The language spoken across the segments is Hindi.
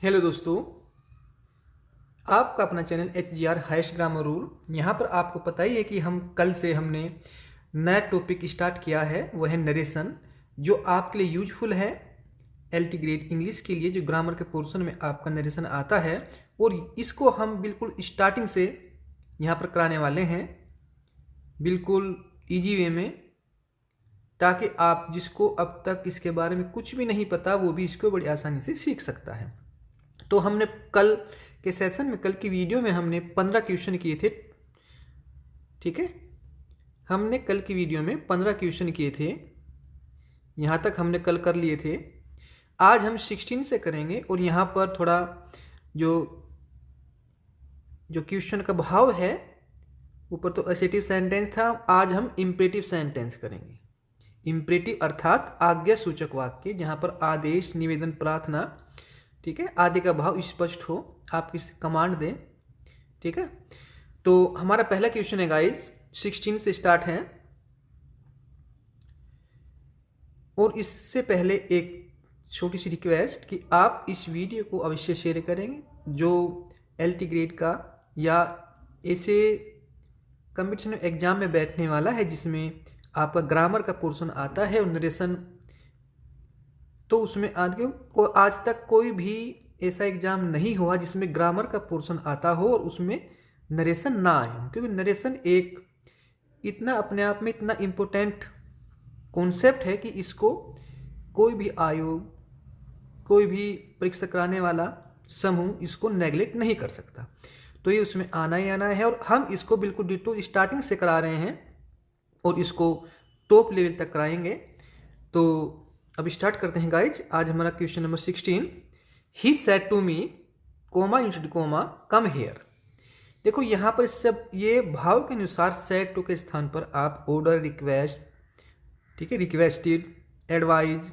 हेलो दोस्तों, आपका अपना channel HGR highest grammar rule. यहाँ पर आपको पता ही है कि कल से हमने नया टॉपिक स्टार्ट किया है, वह है नरेशन, जो आपके लिए यूजफुल है LT ग्रेड इंग्लिश के लिए, जो ग्रामर के पोर्शन में आपका नरेशन आता है। और इसको हम बिल्कुल स्टार्टिंग से यहाँ पर कराने वाले हैं, बिल्कुल ईजी वे में, ताकि आप जिसको अब तक इसके बारे में कुछ भी नहीं पता वो भी इसको बड़ी आसानी से सीख सकता है। तो हमने कल के सेशन में, कल की वीडियो में हमने 15 क्वेश्चन किए थे। ठीक है, हमने कल की वीडियो में 15 क्वेश्चन किए थे, यहाँ तक हमने कल कर लिए थे। आज हम 16 से करेंगे और यहाँ पर थोड़ा जो क्वेश्चन का भाव है, ऊपर तो असेटिव सेंटेंस था, आज हम इम्परेटिव सेंटेंस करेंगे। इम्परेटिव अर्थात आज्ञा सूचक वाक्य, जहाँ पर आदेश, निवेदन, प्रार्थना, ठीक है, आदि का भाव स्पष्ट हो, आप किसी कमांड दें। ठीक है, तो हमारा पहला क्वेश्चन है गाइज, 16 से स्टार्ट है। और इससे पहले एक छोटी सी रिक्वेस्ट कि आप इस वीडियो को अवश्य शेयर करेंगे, जो LT ग्रेड का या ऐसे कंपटीशन एग्जाम में बैठने वाला है जिसमें आपका ग्रामर का पोर्शन आता है और नरेशन। तो उसमें आज तक कोई भी ऐसा एग्जाम नहीं हुआ जिसमें ग्रामर का पोर्शन आता हो और उसमें नरेशन ना आए हो, क्योंकि नरेशन एक इतना अपने आप में इतना इम्पोर्टेंट कॉन्सेप्ट है कि इसको कोई भी आयोग, कोई भी परीक्षा कराने वाला समूह इसको नेगलेक्ट नहीं कर सकता। तो ये उसमें आना ही आना है और हम इसको बिल्कुल डिटो स्टार्टिंग से करा रहे हैं और इसको टॉप लेवल तक कराएंगे। तो अब स्टार्ट करते हैं गाइज। आज हमारा question number 16, he said to me comma instead comma come here. देखो यहाँ पर सब ये भाव के अनुसार सेड टू के स्थान पर आप ऑर्डर, रिक्वेस्ट, ठीक है, रिक्वेस्टेड, एडवाइज,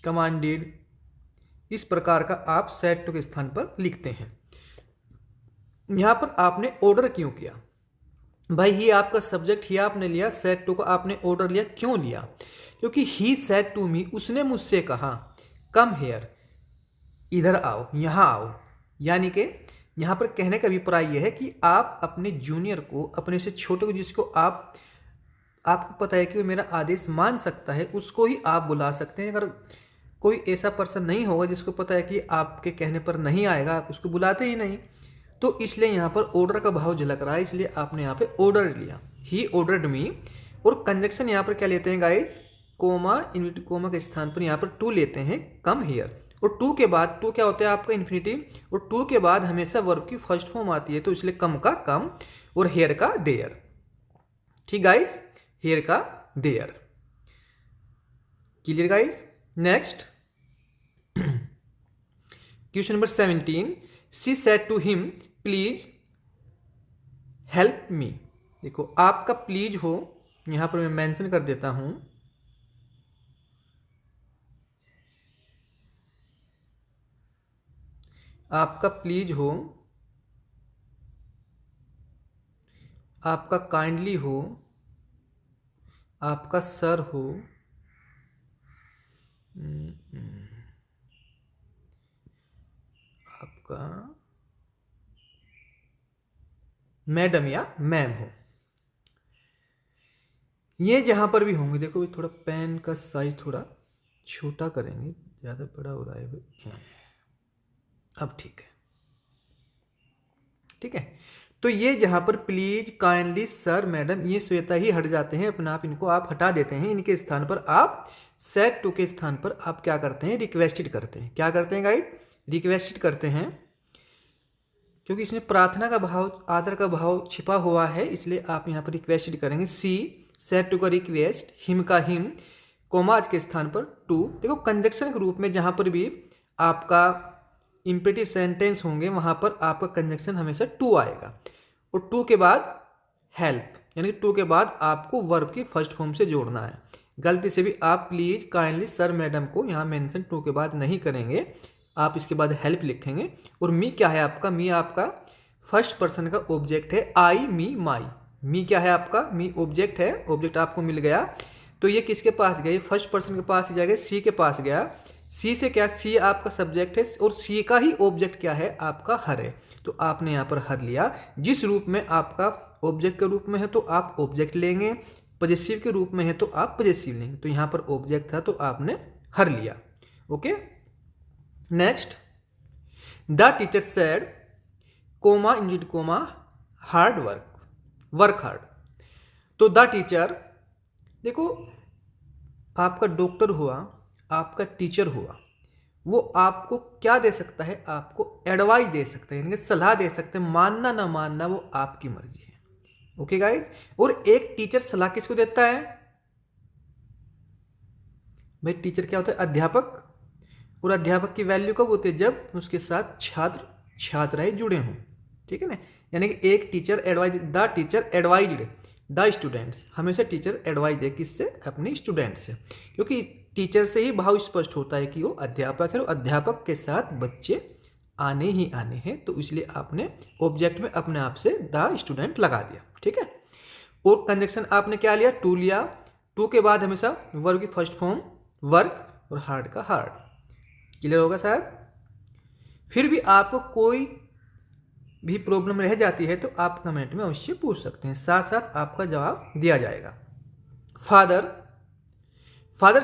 कमांडेड, इस प्रकार का आप सेड टू के स्थान पर लिखते हैं। यहाँ पर आपने ऑर्डर क्यों किया भाई? ही आपका सब्जेक्ट ही आपने लिया, सेड टू का आपने ऑर्डर लिया, क्यों लिया? क्योंकि ही सेड टू मी, उसने मुझसे कहा, कम हेयर, इधर आओ, यहाँ आओ। यानी कि यहाँ पर कहने का अभिप्राय यह है कि आप अपने जूनियर को, अपने से छोटे को, जिसको आपको पता है कि वो मेरा आदेश मान सकता है, उसको ही आप बुला सकते हैं। अगर कोई ऐसा पर्सन नहीं होगा जिसको पता है कि आपके कहने पर नहीं आएगा, आप उसको बुलाते ही नहीं। तो इसलिए यहाँ पर ऑर्डर का भाव झलक रहा है, इसलिए आपने यहाँ पे ऑर्डर लिया, ही ऑर्डर्ड मी। और कंजक्शन यहाँ पर क्या लेते हैं गाइज? कोमा, इन्वर्टेड कोमा के स्थान पर यहाँ पर टू लेते हैं, कम हेयर। और टू के बाद, टू क्या होता है आपका? इन्फिनिटिव। और टू के बाद हमेशा वर्ब की फर्स्ट फॉर्म आती है, तो इसलिए कम का कम और हेयर का देयर। ठीक गाइज, हेयर का there. Clear guys? Next question number 17, she said to him please help me. देखो आपका प्लीज हो, यहां पर मैं मेंशन कर देता हूं, आपका प्लीज हो, आपका काइंडली हो, आपका सर हो, आपका मैडम या मैम हो, ये जहां पर भी होंगे। देखो थोड़ा पेन का साइज थोड़ा छोटा करेंगे, ज़्यादा बड़ा हो रहा है भाई। अब ठीक है, ठीक है। तो ये जहां पर प्लीज, काइंडली, सर, मैडम, ये स्वतः ही हट जाते हैं अपने आप, इनको आप हटा देते हैं। इनके स्थान पर आप सेड टू के स्थान पर आप क्या करते हैं? रिक्वेस्टेड करते हैं। क्या करते हैं गाइड? रिक्वेस्टेड करते हैं, क्योंकि इसमें प्रार्थना का भाव, आदर का भाव छिपा हुआ है, इसलिए आप यहाँ पर रिक्वेस्टेड करेंगे। सी सेड टू का रिक्वेस्ट, हिम का हिम, कोमाज के स्थान पर टू। देखो कंजक्शन के रूप में जहां पर भी आपका इम्परेटिव सेंटेंस होंगे वहां पर आपका कंजक्शन हमेशा टू आएगा। और टू के बाद हेल्प, यानी कि टू के बाद आपको वर्ब की फर्स्ट फॉर्म से जोड़ना है। गलती से भी आप प्लीज, काइंडली, सर, मैडम को यहाँ मेंशन टू के बाद नहीं करेंगे, आप इसके बाद हेल्प लिखेंगे। और मी क्या है आपका? मी आपका फर्स्ट पर्सन का ऑब्जेक्ट है, आई, मी, माई। मी क्या है आपका? मी ऑब्जेक्ट है, ऑब्जेक्ट आपको मिल गया। तो ये किसके पास गया? ये फर्स्ट पर्सन के पास जाएगा, सी के पास गया। सी से क्या, सी आपका सब्जेक्ट है और सी का ही ऑब्जेक्ट क्या है, आपका हर है। तो आपने यहाँ पर हर लिया। जिस रूप में आपका ऑब्जेक्ट के रूप में है तो आप ऑब्जेक्ट लेंगे, पॉजेसिव के रूप में है तो आप पॉजेसिव लेंगे। तो यहाँ पर ऑब्जेक्ट था तो आपने हर लिया। Okay, next, the teacher said comma indeed comma hard work hard. तो द टीचर, देखो आपका डॉक्टर हुआ, आपका टीचर हुआ, वो आपको क्या दे सकता है, आपको एडवाइस दे सकता है, यानी कि सलाह दे सकते हैं। मानना ना मानना वो आपकी मर्जी है। ओके गाइज, और एक टीचर सलाह किसको देता है भाई? टीचर क्या होता है, अध्यापक। और अध्यापक की वैल्यू कब होती है, जब उसके साथ छात्र छात्राएं जुड़े हों। ठीक है ना, यानी कि एक teacher advise, the teacher advised the students, हमेशा टीचर एडवाइस दे किससे, अपने स्टूडेंट से, क्योंकि टीचर से ही भाव स्पष्ट होता है कि वो अध्यापक है और अध्यापक के साथ बच्चे आने ही आने हैं। तो इसलिए आपने ऑब्जेक्ट में अपने आप से द स्टूडेंट लगा दिया। ठीक है, और कंजक्शन आपने क्या लिया, टू लिया। टू के बाद हमेशा वर्ब की फर्स्ट फॉर्म वर्क और हार्ड का हार्ड। क्लियर होगा शायद? फिर भी आपको कोई भी प्रॉब्लम रह जाती है तो आप कमेंट में अवश्य पूछ सकते हैं, साथ साथ आपका जवाब दिया जाएगा। Father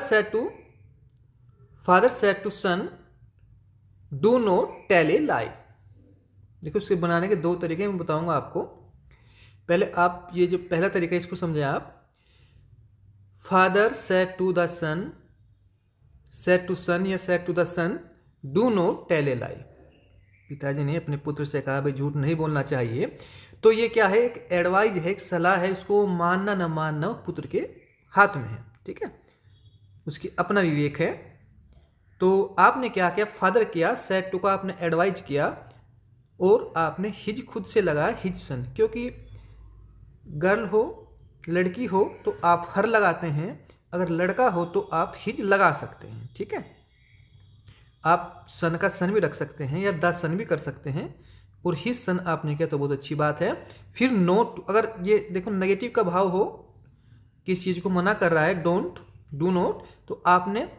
said to son do not tell a lie. देखो इसके बनाने के दो तरीके मैं बताऊंगा आपको। पहले आप ये जो पहला तरीका इसको समझे आप। Father said to the son, said to son या said to the son do not tell a lie. पिताजी ने अपने पुत्र से कहा भाई झूठ नहीं बोलना चाहिए। तो ये क्या है, एक एडवाइज है, एक सलाह है, उसको मानना ना मानना पुत्र के हाथ में है। ठीक है, उसकी अपना विवेक है। तो आपने क्या किया, फादर किया, सेड टू का आपने एडवाइज किया और आपने हिज खुद से लगाया हिज सन। क्योंकि गर्ल हो, लड़की हो तो आप हर लगाते हैं, अगर लड़का हो तो आप हिज लगा सकते हैं। ठीक है, आप सन का सन भी रख सकते हैं या द सन भी कर सकते हैं, और हिज सन आपने किया तो बहुत अच्छी बात है। फिर नोट, अगर ये देखो नेगेटिव का भाव हो, किस चीज़ को मना कर रहा है, डोंट, डू नोट, तो आपने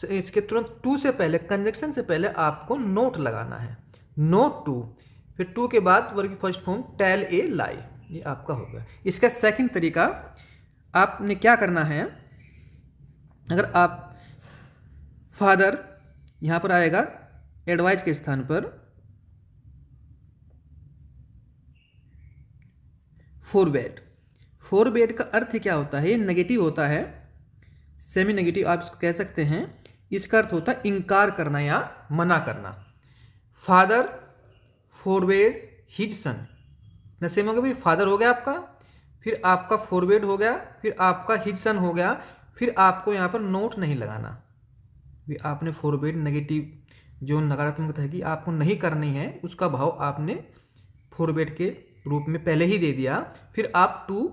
इसके तुरंत टू से पहले, कंजक्शन से पहले आपको नोट लगाना है, नोट टू। फिर टू के बाद वर्ब की फर्स्ट फॉर्म टेल ए लाई, ये आपका होगा। इसका सेकंड तरीका आपने क्या करना है, अगर आप फादर यहां पर आएगा एडवाइज के स्थान पर फोरबेड। फोरबेड का अर्थ क्या होता है, ये नेगेटिव होता है, सेमी नेगेटिव आप इसको कह सकते हैं। इसका अर्थ होता है इनकार करना या मना करना। फादर फोरबेड हिज सन, सेम हो गया भाई, फादर हो गया आपका, फिर आपका फोरबेड हो गया, फिर आपका हिज सन हो गया, फिर आपको यहाँ पर नोट नहीं लगाना। आपने फोरबेड नेगेटिव जो नकारात्मकता है कि आपको नहीं करनी है, उसका भाव आपने फोरबेड के रूप में पहले ही दे दिया। फिर आप टू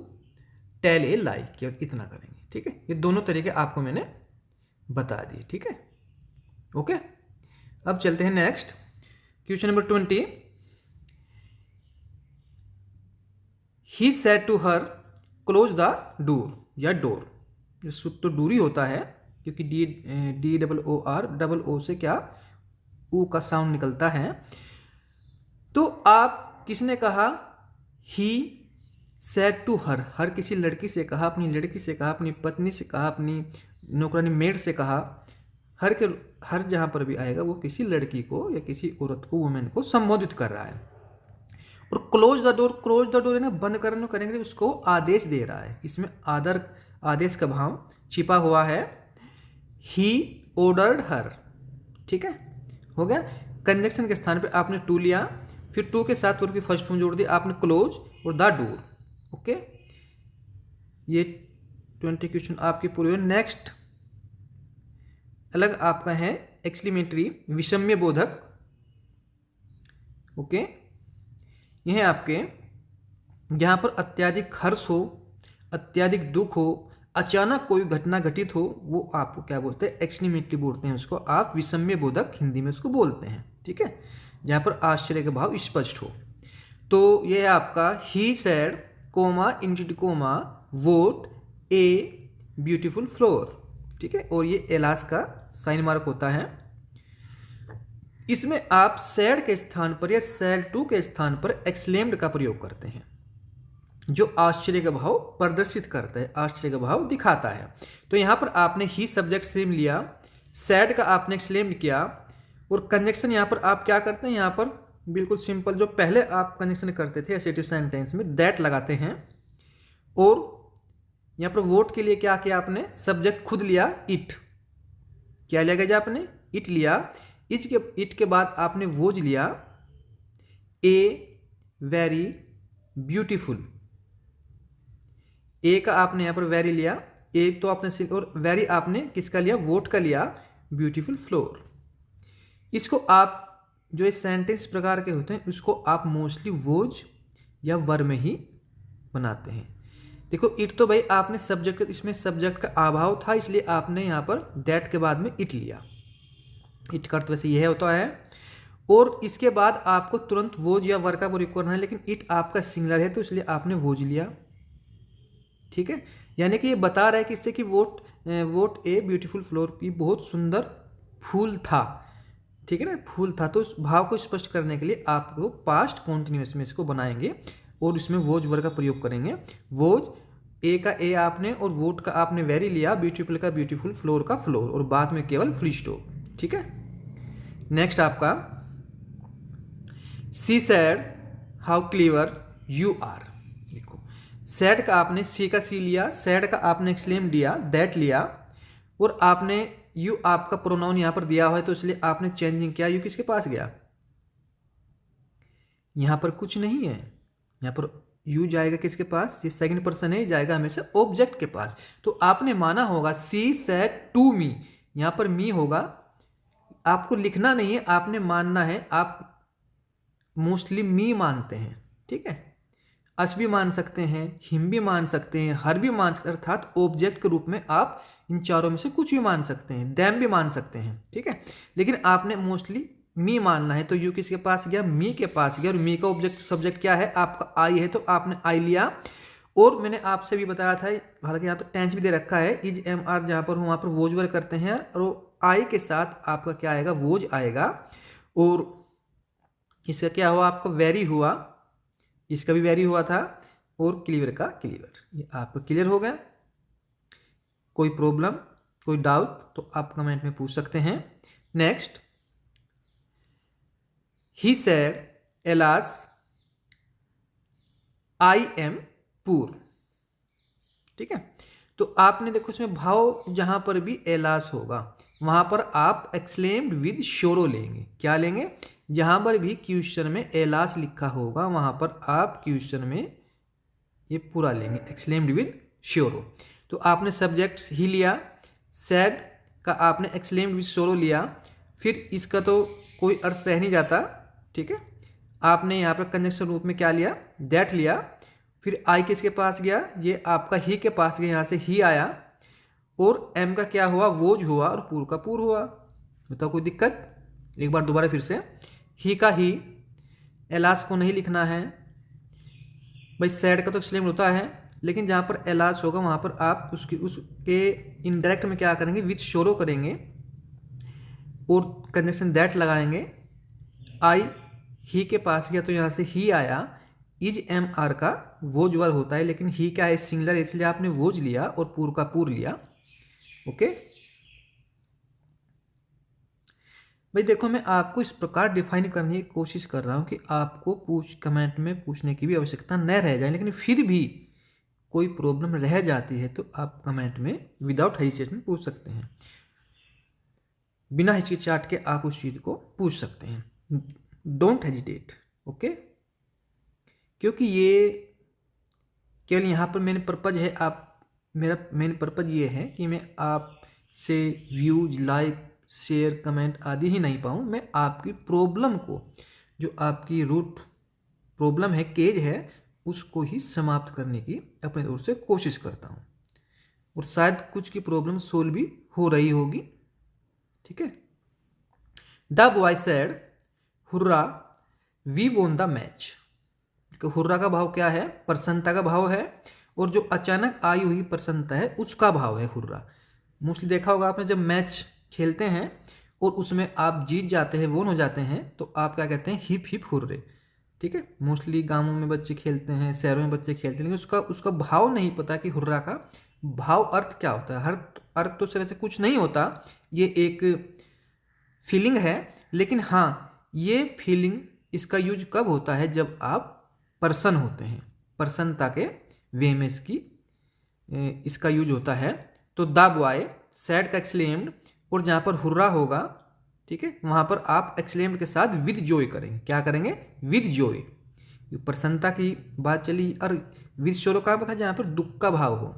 टेल ए लाई केवल इतना करेंगे। ठीक है, ये दोनों तरीके आपको मैंने बता दिए। ठीक है, ओके, अब चलते हैं next question number 20। He said to her close the door या डोर, तो डूरी होता है क्योंकि D double O R, double O से क्या ऊ का साउंड निकलता है। तो आप किसने कहा, ही सेड टू हर, हर किसी लड़की से कहा, अपनी लड़की से कहा, अपनी पत्नी से कहा, अपनी नौकरानी मेड से कहा। हर के हर जहाँ पर भी आएगा वो किसी लड़की को या किसी औरत को, वुमेन को संबोधित कर रहा है। और close the door, close the door यानी बंद करने करेंगे, उसको आदेश दे रहा है। इसमें आदेश का भाव छिपा हुआ है। ही ऑर्डर्ड हर। ठीक है, हो गया। कंजक्शन के स्थान पे आपने टू लिया, फिर टू के साथ वर्ब की फर्स्ट फॉर्म जोड़ दी आपने क्लोज और द डोर। ओके, ये 20 क्वेश्चन आपके पूरे। नेक्स्ट अलग आपका है एक्सक्लेमेटरी, विषम्य बोधक। ओके, यह है आपके जहां पर अत्यधिक हर्ष हो, अत्यधिक दुख हो, अचानक कोई घटना घटित हो, वो आपको क्या बोलते हैं, एक्सक्लेमेटरी बोलते हैं उसको। आप विषम्य बोधक हिंदी में उसको बोलते हैं। ठीक है, जहां पर आश्चर्य के भाव स्पष्ट हो। तो यह है आपका he said comma indeed comma what a beautiful flower. ठीक है, और ये एलास का साइन मार्क होता है। इसमें आप सैड के स्थान पर या सैड टू के स्थान पर एक्सलेम्ड का प्रयोग करते हैं, जो आश्चर्य का भाव प्रदर्शित करता है, आश्चर्य का भाव दिखाता है। तो यहाँ पर आपने ही सब्जेक्ट सेम लिया, सैड का आपने एक्सलेम्ड किया, और कंजक्शन यहाँ पर आप क्या करते हैं, यहाँ पर बिल्कुल सिंपल जो पहले आप कंजक्शन करते थे एसेटिव सेंटेंस में दैट लगाते हैं। और यहाँ पर वोट के लिए क्या किया आपने, सब्जेक्ट खुद लिया इट, क्या लिया गया आपने, इट लिया। इट के बाद आपने वोज लिया, ए वेरी ब्यूटीफुल, ए का आपने यहाँ पर वेरी लिया, ए तो आपने, और वेरी आपने किसका लिया, वोट का लिया, ब्यूटीफुल फ्लोर। इसको आप जो ये सेंटेंस प्रकार के होते हैं उसको आप मोस्टली वोज या वर में ही बनाते हैं। देखो इट तो भाई आपने सब्जेक्ट, इसमें सब्जेक्ट का अभाव था इसलिए आपने यहाँ पर दैट के बाद में इट लिया, इट का अर्थ वैसे यह होता है। और इसके बाद आपको तुरंत वोज या वर का प्रयोग करना है, लेकिन इट आपका सिंगुलर है तो इसलिए आपने वोज लिया, ठीक है। यानी कि ये बता रहा है कि इससे कि वोट ए ब्यूटीफुल फ्लोर की बहुत सुंदर फूल था, ठीक है ना, फूल था। तो उस भाव को स्पष्ट करने के लिए आपको पास्ट कॉन्टिन्यूअस में इसको बनाएंगे और इसमें वोज वर का प्रयोग करेंगे। वोज ए का ए आपने और वोट का आपने वेरी लिया, ब्यूटीफुल का ब्यूटीफुल, फ्लोर का फ्लोर, और बाद में केवल फुल स्टॉप, ठीक है। नेक्स्ट आपका see said how clever you are. देखो सैड का आपने सी का सी लिया, सैड का आपने एक्सलेम दिया, दैट लिया, और आपने यू आपका प्रोनाउन यहां पर दिया हुआ है तो इसलिए आपने चेंजिंग किया, यू किसके पास गया, यहां पर कुछ नहीं है, यहां पर यू जाएगा किसके पास, ये सेकंड पर्सन है, जाएगा हमेशा ऑब्जेक्ट के पास। तो आपने माना होगा सी सेड टू मी, यहां पर मी होगा, आपको लिखना नहीं है, आपने मानना है। आप मोस्टली मी मानते हैं, ठीक है, अस भी मान सकते हैं, हिम भी मान सकते हैं, हर भी मान सकते हैं, अर्थात ऑब्जेक्ट के रूप में आप इन चारों में से कुछ भी मान सकते हैं, दैम भी मान सकते हैं, ठीक है। लेकिन आपने मोस्टली मी मानना है तो यू किसके पास गया, मी के पास गया, और मी का ऑब्जेक्ट सब्जेक्ट क्या है, आपका आई है, तो आपने आई लिया। और मैंने आपसे भी बताया था, हालांकि यहाँ तो टेंस भी दे रखा है, इज एम आर जहाँ पर हो वहाँ पर वोज वर करते हैं, और आई के साथ आपका क्या आएगा, वोज आएगा। और इसका क्या हुआ, आपका वेरी हुआ, इसका भी वेरी हुआ था, और क्लीवर का क्लीवर, ये आपका क्लियर हो गया। कोई प्रॉब्लम, कोई डाउट तो आप कमेंट में पूछ सकते हैं। Next, he said alas I am पूर, ठीक है। तो आपने देखो इसमें भाव जहां पर भी एलास होगा वहां पर आप एक्सलेम्ड विद शोरो लेंगे, क्या लेंगे, जहां पर भी क्वेश्चन में एलास लिखा होगा वहां पर आप क्वेश्चन में ये पूरा लेंगे, एक्सलेम्ड विद शोरो। तो आपने सब्जेक्ट ही लिया, सैड का आपने एक्सलेम्ड विद शोरो लिया, फिर इसका तो कोई अर्थ रह नहीं जाता, ठीक है। आपने यहाँ पर कंजक्शन रूप में क्या लिया, दैट लिया, फिर आई किसके पास गया, ये आपका ही के पास गया, यहाँ से ही आया, और एम का क्या हुआ, वोज हुआ, और पूर का पूर हुआ। बताओ कोई दिक्कत, एक बार दोबारा फिर से, ही का ही, एलास को नहीं लिखना है भाई, सैड का तो एक्सलेम होता है, लेकिन जहाँ पर एलास होगा वहाँ पर आप उसके इनडायरेक्ट में क्या करेंगे, विथ शोरो करेंगे और कंजक्शन दैट लगाएंगे। आई ही के पास गया तो यहाँ से ही आया, इज एम आर का वोज वर होता है, लेकिन ही क्या है, सिंगुलर, इसलिए आपने वोज लिया और पूर का पूर लिया, ओके। भाई देखो मैं आपको इस प्रकार डिफाइन करने की कोशिश कर रहा हूँ कि आपको कमेंट में पूछने की भी आवश्यकता न रह जाए, लेकिन फिर भी कोई प्रॉब्लम रह जाती है तो आप कमेंट में विदाउट हेजिटेशन पूछ सकते हैं, बिना हिचकिचाहट के आप उस चीज़ को पूछ सकते हैं, डोंट हेजिटेट, ओके। क्योंकि ये केवल यहाँ पर मेन पर्पज है, मेरा मेन पर्पज ये है कि मैं आपसे व्यूज, लाइक, शेयर, कमेंट आदि ही नहीं पाऊँ, मैं आपकी प्रॉब्लम को, जो आपकी रूट प्रॉब्लम है, केज है, उसको ही समाप्त करने की अपने ओर से कोशिश करता हूँ, और शायद कुछ की प्रॉब्लम सोल्व भी हो रही होगी, ठीक है। The boy said hurrah we won the match. Hurrah का भाव क्या है, प्रसन्नता का भाव है, और जो अचानक आई हुई प्रसन्नता है उसका भाव है हुर्रा। मोस्टली देखा होगा आपने, जब मैच खेलते हैं और उसमें आप जीत जाते हैं, वोन हो जाते हैं, तो आप क्या कहते हैं, हिप हिप हुर्रे। ठीक है, मोस्टली गांवों में बच्चे खेलते हैं, शहरों में बच्चे खेलते हैं, लेकिन उसका उसका भाव नहीं पता कि हुर्रा का भाव अर्थ क्या होता है। हर अर्थ तो से वैसे कुछ नहीं होता, ये एक फीलिंग है। लेकिन हाँ, ये फीलिंग इसका यूज कब होता है, जब आप पर्सन होते हैं, प्रसन्नता के वे में इसका यूज होता है। तो द बॉय सैड का एक्सलेम्ड, और जहाँ पर हुर्रा होगा, ठीक है, वहाँ पर आप एक्सलेम्ड के साथ विद जॉय करेंगे। क्या करेंगे, विद जॉय। प्रसन्नता की बात चली, और विद शोरो कहाँ पर था, जहाँ पर दुख का भाव हो।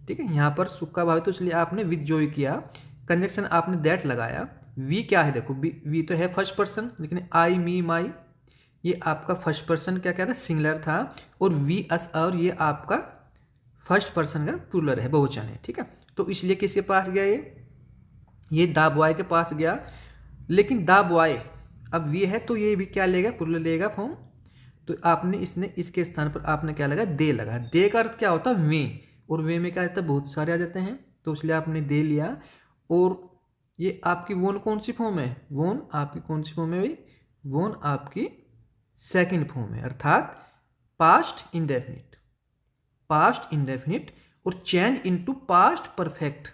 ठीक है, यहाँ पर सुख का भाव है, तो इसलिए आपने विद जॉय किया। कंजक्शन आपने दैट लगाया। वी क्या है, देखो वी तो है फर्स्ट पर्सन, लेकिन आई मी माई ये आपका फर्स्ट पर्सन क्या था, सिंगुलर था। और वी अस और ये आपका फर्स्ट पर्सन का प्लूरल है, बहुवचन है। ठीक है, तो इसलिए किसके पास गया, ये द बॉय के पास गया। लेकिन द बॉय अब वी है, तो ये भी क्या लेगा, प्लूरल लेगा फॉर्म। तो आपने इसके स्थान पर आपने क्या लगा, दे लगा। दे का अर्थ क्या होता है, वे, और वे में क्या आता है, बहुत सारे आ जाते हैं, तो इसलिए आपने दे लिया। और ये आपकी वोन कौन सी फॉर्म है, वोन आपकी कौन सी फॉर्म है भाई, वोन आपकी सेकंड फॉर्म है, अर्थात पास्ट इंडेफिनिट। पास्ट इंडेफिनिट और चेंज इनटू पास्ट परफेक्ट।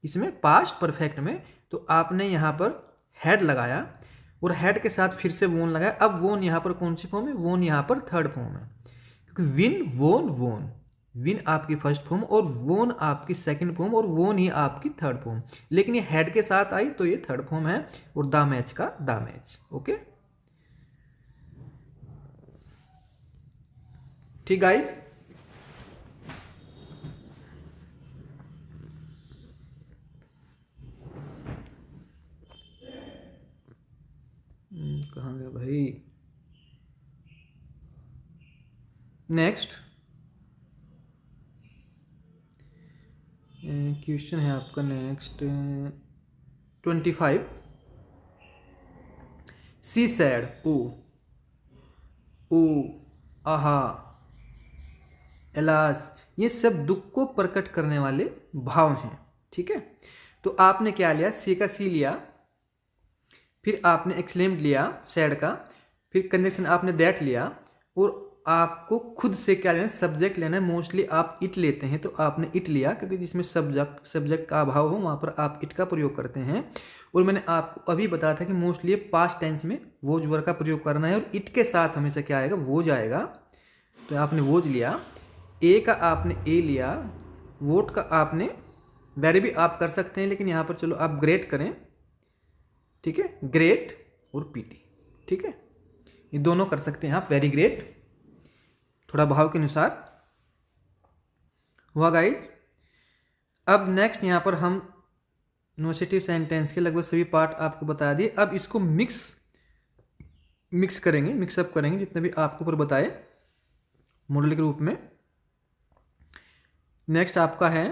इसमें पास्ट परफेक्ट में तो आपने यहां पर हेड लगाया, और हेड के साथ फिर से वोन लगाया। अब वोन यहां पर कौन सी फॉर्म है, वोन यहां पर थर्ड फॉर्म है, क्योंकि विन वोन वोन, विन आपकी फर्स्ट फॉर्म और वोन आपकी सेकंड फॉर्म और वोन ही आपकी थर्ड फॉर्म। लेकिन ये हेड के साथ आई तो ये थर्ड फॉर्म है, और द मैच का द मैच। ओके, ठीक गाइस। कहाँ गया भाई, नेक्स्ट क्वेश्चन है आपका, नेक्स्ट 25। सी सैड, ओ आहा, एलास, ये सब दुख को प्रकट करने वाले भाव हैं। ठीक है, तो आपने क्या लिया, सी का सी लिया, फिर आपने एक्सलेम्ड लिया सैड का, फिर कंजक्शन आपने दैट लिया, और आपको खुद से क्या लेना, सब्जेक्ट लेना है। मोस्टली आप इट लेते हैं, तो आपने इट लिया, क्योंकि जिसमें सब्जेक्ट का अभाव हो वहाँ पर आप इट का प्रयोग करते हैं। और मैंने आपको अभी बताया था कि मोस्टली पास्ट टेंस में वोज वर्ड का प्रयोग करना है, और इट के साथ हमेशा क्या आएगा, वोज आएगा। तो आपने वोज लिया, ए का आपने ए लिया, वोट का आपने वेरी भी आप कर सकते हैं, लेकिन यहाँ पर चलो आप ग्रेट करें। ठीक है, ग्रेट और पीटी। ठीक है, ये दोनों कर सकते हैं आप, वेरी ग्रेट, थोड़ा भाव के अनुसार हुआ गाइज। अब नेक्स्ट यहाँ पर हम नोसेटिव सेंटेंस के लगभग सभी पार्ट आपको बता दिए। अब इसको मिक्स करेंगे, मिक्सअप करेंगे जितने भी आपको ऊपर बताए मॉडल के रूप में। नेक्स्ट आपका है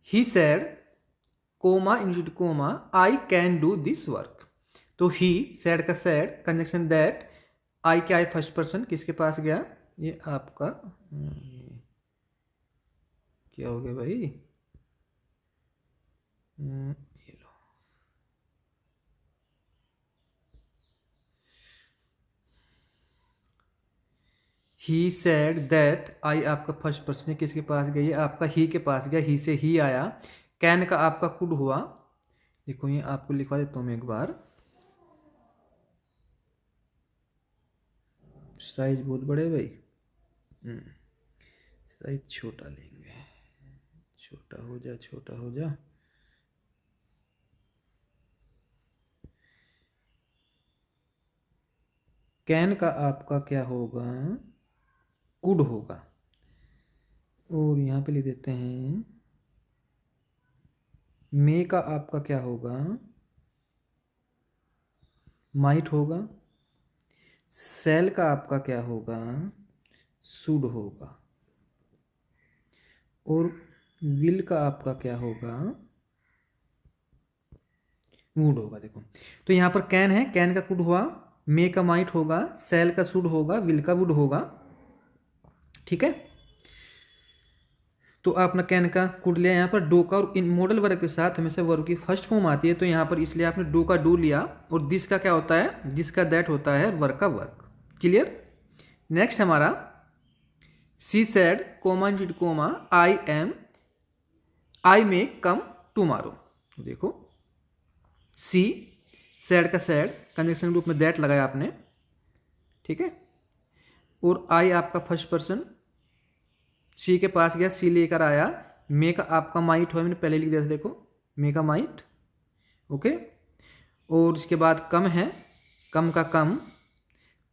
he said comma include comma I can do this work. तो ही सेड का सेड, कंजक्शन दैट, आई क्या है, फर्स्ट पर्सन, किसके पास गया, ये आपका क्या हो गया भाई, ये लो, ही सेड दैट, आई आपका फर्स्ट पर्सन है, किसके पास गया, ये आपका ही के पास गया, ही से ही आया। कैन का आपका कुड हुआ, देखो ये आपको लिखवा देता हूँ मैं एक बार, साइज बहुत बड़े भाई, साइज छोटा लेंगे, छोटा हो जा, छोटा हो जा। कैन का आपका क्या होगा, कुड होगा, और यहाँ पे लिख देते हैं मे का आपका क्या होगा, माइट होगा। सेल का आपका क्या होगा, शुड होगा। और विल का आपका क्या होगा, वुड होगा। देखो तो यहाँ पर कैन है, कैन का कुड हुआ, मे का माइट होगा, सेल का शुड होगा, विल का वुड होगा। ठीक है, तो आपने कैन का कुड लिया यहाँ पर, डू का, और इन मॉडल वर्ब के साथ हमेशा वर्ब की फर्स्ट फॉर्म आती है, तो यहाँ पर इसलिए आपने डू का डू लिया, और दिस का क्या होता है, दिस का दैट होता है, वर्क का वर्क। क्लियर। नेक्स्ट हमारा she said comma into comma I may come tomorrow. तो देखो सी सेड का सेड कंजक्शन रूप में दैट लगाया आपने, ठीक है, और आई आपका फर्स्ट पर्सन सी के पास गया, सी लेकर आया, मे का आपका माइट हुआ, मैंने पहले लिख दिया था, देखो मे का माइट, ओके, और इसके बाद कम है, कम का कम,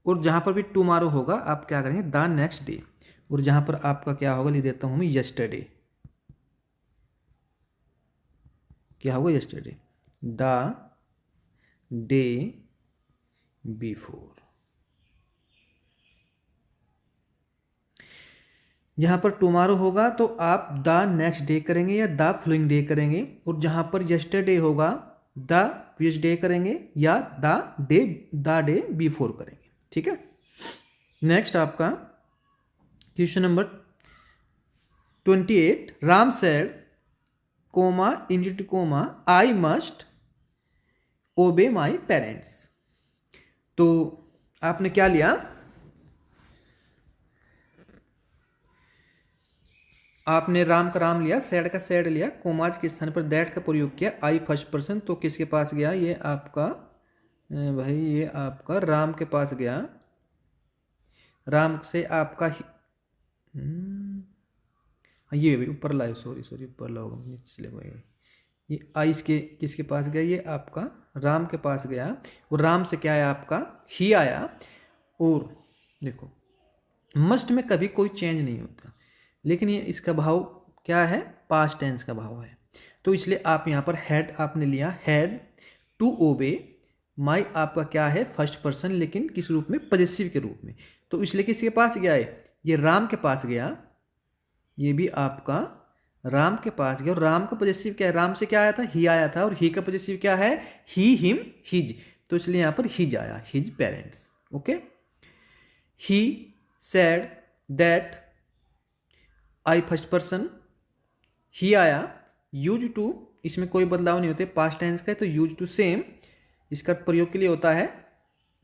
और जहाँ पर भी टुमारो होगा आप क्या करेंगे, द नेक्स्ट डे, और जहाँ पर आपका क्या होगा लिख देता हूँ मैं यस्टरडे, क्या होगा यस्टरडे, द डे बिफोर। जहाँ पर टुमारो होगा तो आप द नेक्स्ट डे करेंगे या द फॉलोइंग डे करेंगे, और जहाँ पर यस्टरडे होगा द प्रीवियस डे करेंगे या द डे बिफोर करेंगे, ठीक है। नेक्स्ट आपका question number 28, Ram said comma into comma I must obey my parents. तो आपने क्या लिया, आपने राम का राम लिया, सैड का सैड लिया, कोमाज के स्थान पर दैट का प्रयोग किया, आई फर्स्ट पर्सन, तो किसके पास गया, ये आपका भाई ये आपका राम के पास गया, राम से आपका ये भी ऊपर लाए, सॉरी ऊपर लाओ, निचले भाई, ये आई इसके किसके पास गया, ये आपका राम के पास गया, और राम से क्या आया आपका ही आया, और देखो मस्ट में कभी कोई चेंज नहीं होता, लेकिन ये इसका भाव क्या है, पास्ट टेंस का भाव है, तो इसलिए आप यहाँ पर हैड आपने लिया, हैड टू ओबे, माई आपका क्या है फर्स्ट पर्सन, लेकिन किस रूप में, पॉजेसिव के रूप में, तो इसलिए किसके पास गया है, ये राम के पास गया, ये भी आपका राम के पास गया, और राम का पॉजेसिव क्या है, राम से क्या आया था, ही आया था, और ही का पॉजेसिव क्या है, ही हिम हिज, तो इसलिए यहाँ पर हिज आया, his parents, okay. He said that I first person, he आया, यूज टू, इसमें कोई बदलाव नहीं होते, पास्ट टेंस का है, तो यूज टू सेम इसका प्रयोग के लिए होता है,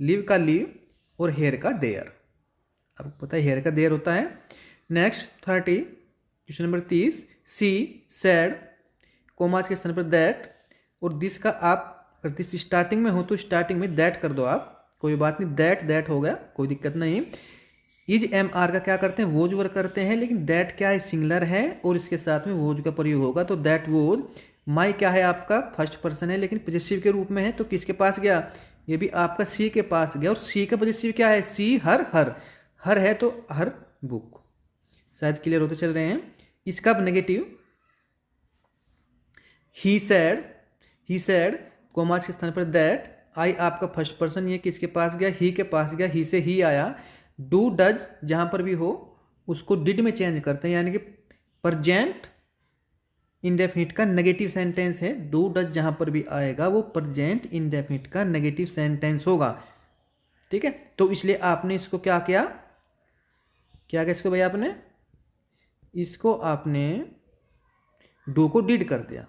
लिव का लिव, और हेयर का देयर, आपको पता है हेयर का देयर होता है। नेक्स्ट 30, क्वेश्चन नंबर 30, सी सैड कोमाज के स्थान पर दैट, और दिस का आप अगर दिस स्टार्टिंग में हो तो स्टार्टिंग में दैट कर दो आप, कोई बात नहीं, दैट हो गया, कोई दिक्कत नहीं। इज एम आर का क्या करते हैं, वोज वर्क करते हैं, लेकिन दैट क्या है, सिंगुलर है, और इसके साथ में वोज का प्रयोग होगा, तो दैट वोज, माई क्या है आपका फर्स्ट पर्सन है, लेकिन पॉजेसिव के रूप में है, तो किसके पास गया, ये भी आपका सी के पास गया, और सी का पॉजेसिव क्या है, सी हर है, तो हर बुक, शायद क्लियर होते चल रहे हैं। इसका नेगेटिव, ही सेड कोमास के स्थान पर दैट, आई आपका फर्स्ट पर्सन, ये किसके पास गया, ही के पास गया, ही से ही आया, डू डज जहां पर भी हो उसको डिड में चेंज करते हैं, यानी कि प्रेजेंट इंडेफिनिट का नेगेटिव सेंटेंस है, डू डज जहां पर भी आएगा वो प्रेजेंट इंडेफिनिट का नेगेटिव सेंटेंस होगा, ठीक है। तो इसलिए आपने इसको क्या किया, इसको भाई आपने इसको आपने डू को डिड कर दिया,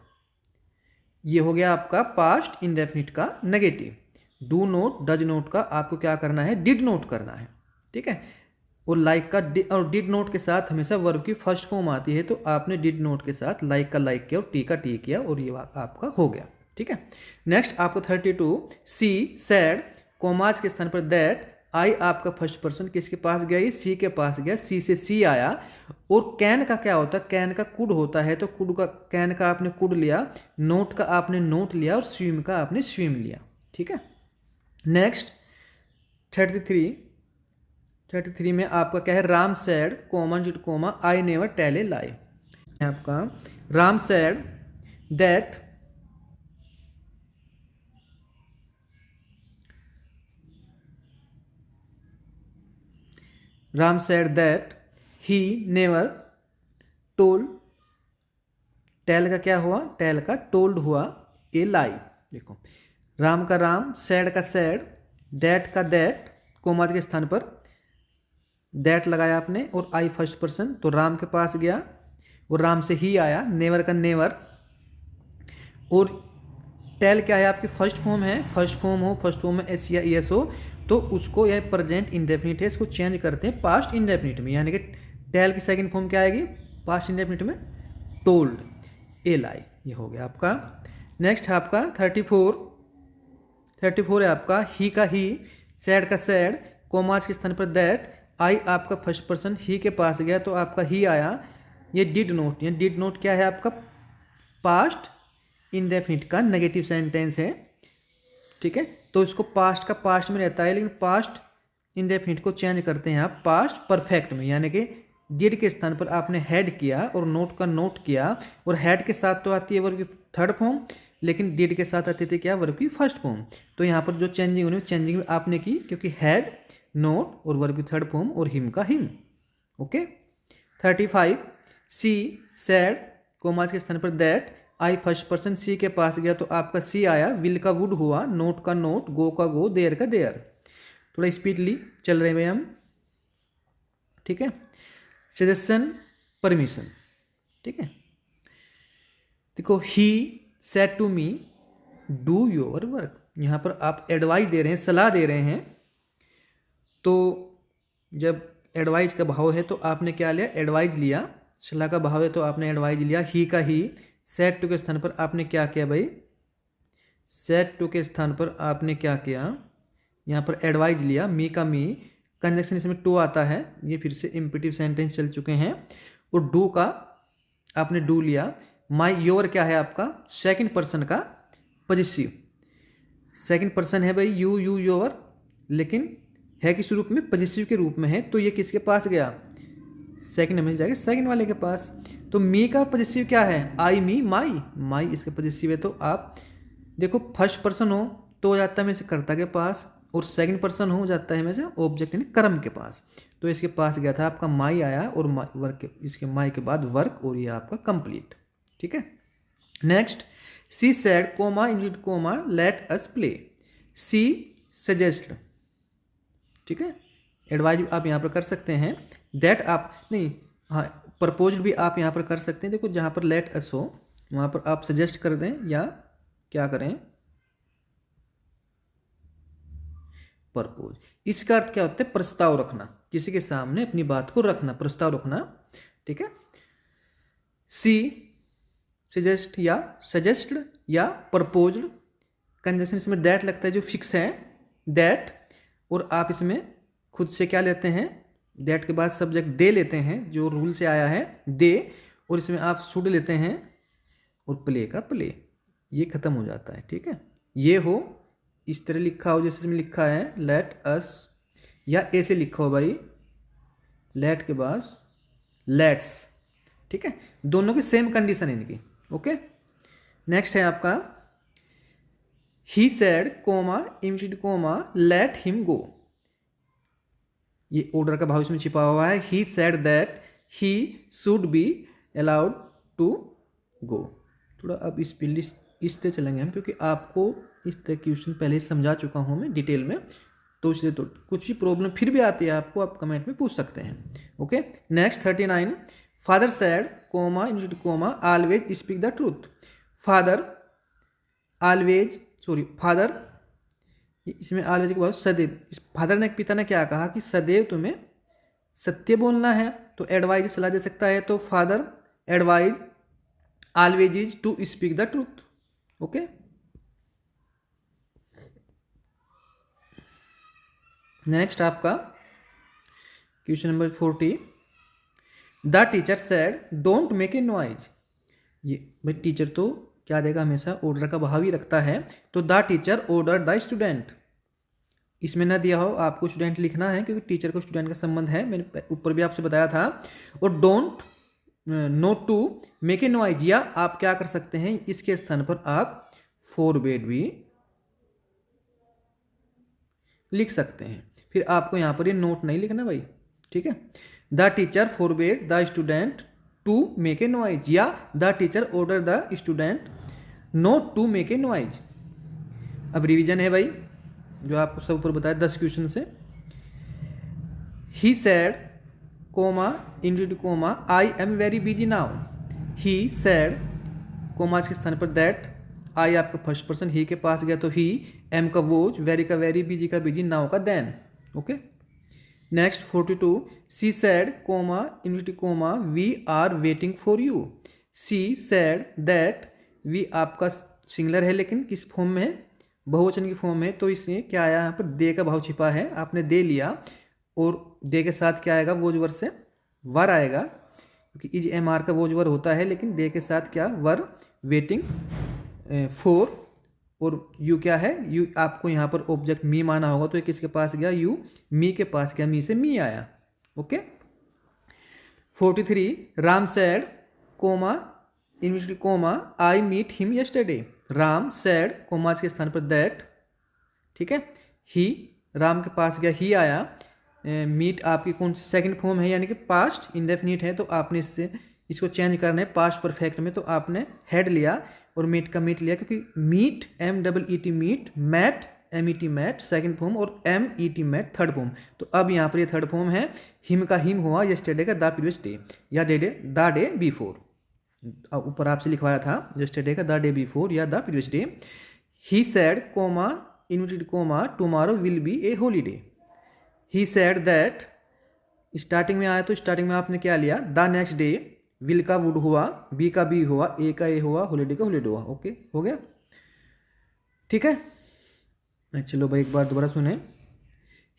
ये हो गया आपका पास्ट इंडेफिनिट का negative. Do not does note का आपको क्या करना है, डिड नोट करना है, ठीक है। और लाइक का और डिड नोट के साथ हमेशा वर्ब की फर्स्ट फॉर्म आती है, तो आपने डिड नोट के साथ लाइक का लाइक किया और टी का टी किया, और ये आपका हो गया, ठीक है। नेक्स्ट आपको 32, सी सैड कोमाज के स्थान पर दैट, आई आपका फर्स्ट पर्सन किसके पास गया, ये सी के पास गया, सी से सी आया, और कैन का क्या होता है, कैन का कुड होता है, तो कुड का कैन का आपने कुड लिया, नोट का आपने नोट लिया, और स्विम का आपने स्विम लिया, ठीक है। नेक्स्ट 33 में आपका क्या है, Ram said comma I never tell a lie, आपका Ram said that he never told, tell का क्या हुआ, टेल का टोल्ड हुआ, ए लाई, देखो राम का राम, सैड का सैड, दैट का दैट, कोमाज के स्थान पर दैट लगाया आपने, और आई फर्स्ट पर्सन, तो राम के पास गया, और राम से ही आया, नेवर का नेवर। और टेल क्या है आपकी फर्स्ट फॉर्म है, फर्स्ट फॉर्म में एस या एस हो तो उसको यह प्रेजेंट इंडेफिनिट है, इसको चेंज करते हैं पास्ट इंडेफिनिट में, यानी कि टेल की सेकंड फॉर्म क्या आएगी पास्ट इंडेफिनिट में, टोल्ड, एल आई। ये हो गया आपका। नेक्स्ट है आपका 34 है आपका ही का ही, सैड का सैड, कोमास के स्थान पर दैट, आई आपका फर्स्ट पर्सन ही के पास गया तो आपका ही आया। ये डिड नोट, ये डिड नोट क्या है आपका पास्ट इंडेफिनिट का नेगेटिव सेंटेंस है, ठीक है। तो इसको पास्ट का पास्ट में रहता है, लेकिन पास्ट इंडेफिनिट को चेंज करते हैं आप पास्ट परफेक्ट में, यानी कि डिड के स्थान पर आपने हैड किया और नोट का नोट किया, और हैड के साथ तो आती है वर्ब की थर्ड फॉर्म, लेकिन डिड के साथ आती थी क्या वर्ब की फर्स्ट फॉर्म। तो यहाँ पर जो चेंजिंग होनी चेंजिंग आपने की, क्योंकि हैड नोट और वर्ब की थर्ड फॉर्म और हिम का हिम। ओके। 35 सी सैड, कोमास के स्थान पर दैट, आई फर्स्ट पर्सन सी के पास गया तो आपका सी आया, विल का वुड हुआ, नोट का नोट, गो का गो, देयर का देयर। थोड़ा स्पीडली चल रहे हैं हम, ठीक है। सजेशन परमिशन, ठीक है। देखो he said to me do your work, यहाँ पर आप एडवाइस दे रहे हैं, सलाह दे रहे हैं। तो जब एडवाइस का भाव है तो आपने क्या लिया एडवाइस लिया, सलाह का भाव है तो आपने एडवाइस लिया। ही का ही, सेड टू के स्थान पर आपने क्या किया भाई, सेड टू के स्थान पर आपने क्या किया, यहाँ पर एडवाइस लिया। मी का मी, कंजक्शन इसमें टू आता है, ये फिर से इम्पेटिव सेंटेंस चल चुके हैं। और डू का आपने डू लिया। माई योर क्या है आपका सेकंड पर्सन का पॉजिटिव, सेकंड पर्सन है भाई यू योर, लेकिन है किस रूप में पॉजिटिव के रूप में है, तो ये किसके पास गया सेकंड में जाएगा सेकंड वाले के पास। तो मी का पॉजिटिव क्या है आई मी माई, माई इसका पॉजिटिव है। तो आप देखो फर्स्ट पर्सन हो तो हो जाता है में से कर्ता के पास, और सेकंड पर्सन हो जाता है में से ऑब्जेक्ट यानी कर्म के पास। तो इसके पास गया था आपका माई आया, और वर्क इसके माई के बाद वर्क, और ये आपका कंप्लीट, ठीक है। Next she said comma indeed comma let us play, she suggest, ठीक है। एडवाइज आप यहाँ पर कर सकते हैं, दैट आप नहीं, हाँ प्रपोज भी आप यहाँ पर कर सकते हैं। देखो जहाँ पर लेट अस हो वहाँ पर आप सजेस्ट कर दें या क्या करें प्रपोज। इसका अर्थ क्या होता है प्रस्ताव रखना, किसी के सामने अपनी बात को रखना, प्रस्ताव रखना, ठीक है। सी सजेस्ट या सजेस्ट या प्रपोज्ड, कंजक्शन इसमें दैट लगता है जो फिक्स है दैट, और आप इसमें खुद से क्या लेते हैं दैट के बाद सब्जेक्ट दे लेते हैं जो रूल से आया है दे, और इसमें आप शुड लेते हैं और प्ले का प्ले, ये खत्म हो जाता है, ठीक है। ये हो इस तरह लिखा हो जैसे इसमें लिखा है लेट अस, या ऐसे लिखा हो भाई लेट के बाद लेट्स, ठीक है। दोनों की सेम कंडीशन है इनकी, ओके। नेक्स्ट है आपका he said comma imitated comma let him go, ये ऑर्डर का भाव इसमें छिपा हुआ है। He said that he should be allowed to go. थोड़ा अब इस तरह चलेंगे हम, क्योंकि आपको इस तरह क्वेश्चन पहले ही समझा चुका हूँ मैं डिटेल में, तो इसलिए तो कुछ भी प्रॉब्लम फिर भी आती है आपको, आप कमेंट में पूछ सकते हैं, okay. Next 39 father said comma indeed comma always speak the truth, father always father, इसमें ऑलवेज के बाद सदैव, इस फादर ने पिता ने क्या कहा कि सदैव तुम्हें सत्य बोलना है, तो एडवाइज सलाह दे सकता है। तो father advise always is to speak the truth, okay. Next आपका question number 40 the teacher said don't make a noise, ये भाई टीचर तो क्या देगा हमेशा ऑर्डर का भाव ही रखता है। तो the teacher order the student, इसमें ना दिया हो आपको स्टूडेंट लिखना है, क्योंकि टीचर को स्टूडेंट का संबंध है, मैंने ऊपर भी आपसे बताया था। और don't note to make a noise, या आप क्या कर सकते हैं इसके स्थान पर आप फॉरबेड भी लिख सकते हैं। फिर आपको यहाँ पर ये नोट नहीं लिखना भाई, ठीक है। The teacher forbade the student to make a noise, या the teacher order the student not to make a noise. अब रिवीजन है भाई जो आपको सब ऊपर बताया 10 क्वेश्चन से। He said comma indeed comma I am very busy now, he said, commas के स्थान पर दैट, आई आपका फर्स्ट पर्सन, ही के पास गया तो ही, एम का वोज, वेरी का वेरी, बीजी का बीजी, नाउ का then. Okay, next 42, she said comma invited comma we are waiting for you. She said that, we आपका सिंगलर है लेकिन किस फॉर्म में है, बहुवचन की फॉर्म में, तो इसमें क्या आया यहाँ पर दे का भाव छिपा है, आपने दे लिया और दे के साथ क्या आएगा, वोज वर से वर आएगा, क्योंकि इज एम आर का वोज वर होता है, लेकिन दे के साथ क्या वर, वेटिंग फॉर, और यू क्या है, यू आपको यहाँ पर ऑब्जेक्ट मी माना होगा, तो ये किसके पास गया, यू मी के पास गया, मी से मी आया। Okay, 43, Ram said comma invited comma I meet him yesterday. Ram said commas के स्थान पर दैट, ठीक है, ही राम के पास गया, ही आया, मीट आपकी कौन सी सेकंड फॉर्म है, यानी कि पास्ट इंडेफिनिट है, तो आपने इसको चेंज करना है पास्ट परफेक्ट में, तो आपने हेड लिया और मीट का मीट लिया, क्योंकि meet MEET meet, met MET met second form, और MET मैट थर्ड फॉर्म। तो अब यहाँ पर ये थर्ड फॉर्म है, हिम का हिम हुआ, यस्टरडे का द प्रीवियस डे, या द डे बिफोर, ऊपर आपसे लिखवाया था यस्टरडे का द डे बिफोर या the previous day. He said comma invited comma tomorrow will be a holiday. He said that, starting में आया तो स्टार्टिंग में आपने क्या लिया, द नेक्स्ट डे, विल का वुड हुआ, बी का बी हुआ, ए का ए हुआ, हॉलीडे का हॉलीडे हुआ। ओके, हो गया, ठीक है। चलो भाई एक बार दोबारा सुने,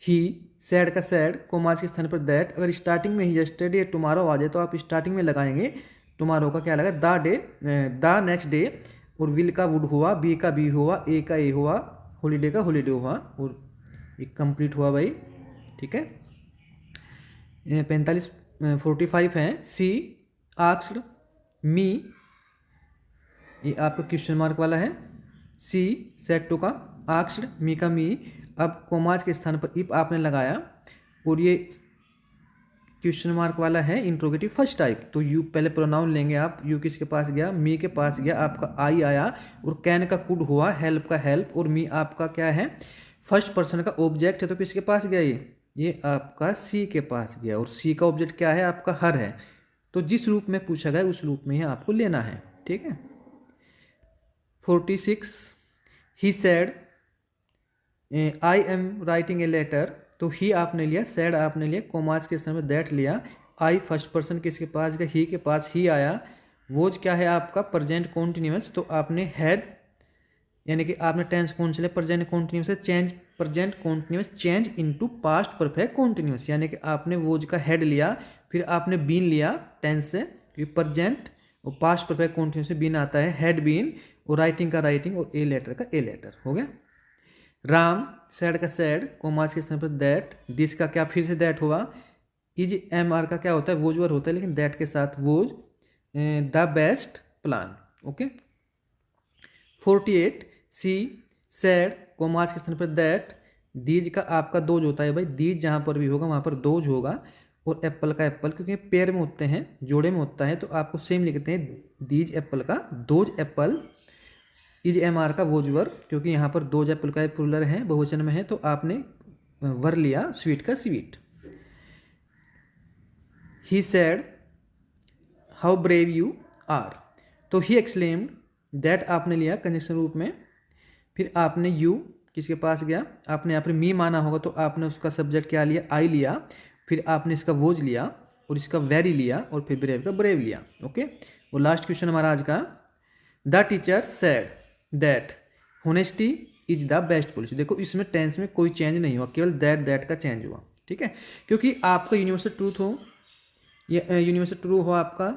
ही सैड का सैड कोमाज के स्थान पर दैट, अगर स्टार्टिंग में ही यस्टरडे टुमारो आ जाए तो आप स्टार्टिंग में लगाएंगे, टुमारो का क्या लगा, the day, the next day, और विल का वुड हुआ, बी का बी हुआ, ए का ए हुआ, हॉलीडे का हॉलीडे हुआ, और एक कंप्लीट हुआ भाई, ठीक है। 45 है, सी आस्क्ड मी, ये आपका क्वेश्चन मार्क वाला है, सी सेड टू का आस्क्ड, मी का मी, अब कोमाज के स्थान पर इफ आपने लगाया, और ये क्वेश्चन मार्क वाला है इंट्रोगेटिव फर्स्ट टाइप, तो यू पहले प्रोनाउन लेंगे आप, यू किसके पास गया, मी के पास गया, आपका आई आया, और कैन का कुड हुआ, हेल्प का हेल्प, और मी आपका क्या है, फर्स्ट पर्सन का ऑब्जेक्ट है, तो किसके पास गया, ये आपका सी के पास गया, और सी का ऑब्जेक्ट क्या है, आपका हर है, तो जिस रूप में पूछा गया उस रूप में ही आपको लेना है, ठीक है। 46, he said I am writing a letter, तो ही आपने लिया, सैड आपने लिया, कोमाज के स्थान में दैट लिया, आई फर्स्ट पर्सन किसके पास गया, ही के पास ही आया, वोज क्या है आपका प्रेजेंट कॉन्टिन्यूअस, तो आपने हैड, यानी कि आपने टेंस कौन से लिया, प्रेजेंट कॉन्टिन्यूअस से change, present continuous change into past perfect continuous, यानी कि आपने वोज का हेड लिया, फिर आपने बीन लिया टेंस से, क्योंकि प्रेजेंट और पास्ट परफेक्ट कॉन्टिन्यूअस से बीन आता है, हेड बीन, और राइटिंग का राइटिंग, और ए लेटर का ए लेटर, हो गया। राम सैड का सैड कोमाज के स्थान पर दैट, दिस का क्या फिर से दैट हुआ, इज एम आर का क्या होता है, वोज वर होता है, लेकिन दैट के साथ was, the best plan. Okay, 48, she said commas के स्थान पर दैट, दीज का आपका दोज होता है भाई, दीज जहाँ पर भी होगा वहाँ पर दोज होगा, और एप्पल का एप्पल, क्योंकि पेयर में होते हैं, जोड़े में होता है, तो आपको सेम लिखते हैं, दीज एप्पल का those apple, is am are का वोज वर, क्योंकि यहाँ पर दोज एप्पल का प्लूरल है, बहुवचन में है, तो आपने वर लिया, स्वीट का sweet. He said how brave you are, तो ही एक्सक्लेम्ड, दैट आपने लिया कंजक्शन रूप में, फिर आपने यू किसके पास गया, आपने यहाँ पर मी माना होगा, तो आपने उसका सब्जेक्ट क्या लिया, आई लिया, फिर आपने इसका वोज लिया, और इसका वेरी लिया, और फिर ब्रेव का ब्रेव लिया। ओके, और लास्ट क्वेश्चन हमारा आज का, the teacher sad that honesty is the best policy. देखो इसमें टेंस में कोई चेंज नहीं हुआ, केवल दैट का चेंज हुआ, ठीक है, क्योंकि आपका यूनिवर्सल ट्रूथ हो, या यूनिवर्सल ट्रू हो, आपका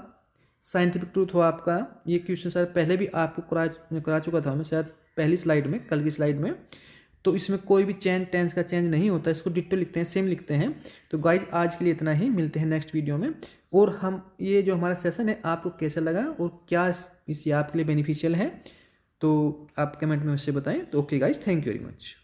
साइंटिफिक ट्रूथ हो आपका, ये क्वेश्चन शायद पहले भी आपको करा चुका था मैं, शायद पहली स्लाइड में, कल की स्लाइड में, तो इसमें कोई भी चेंज, टेंस का चेंज नहीं होता, इसको डिट्टो लिखते हैं, सेम लिखते हैं। तो गाइज आज के लिए इतना ही, मिलते हैं नेक्स्ट वीडियो में। और हम ये जो हमारा सेशन है आपको कैसा लगा और क्या इस आपके लिए बेनिफिशियल है, तो आप कमेंट में उससे बताएं। तो okay guys, thank you very much.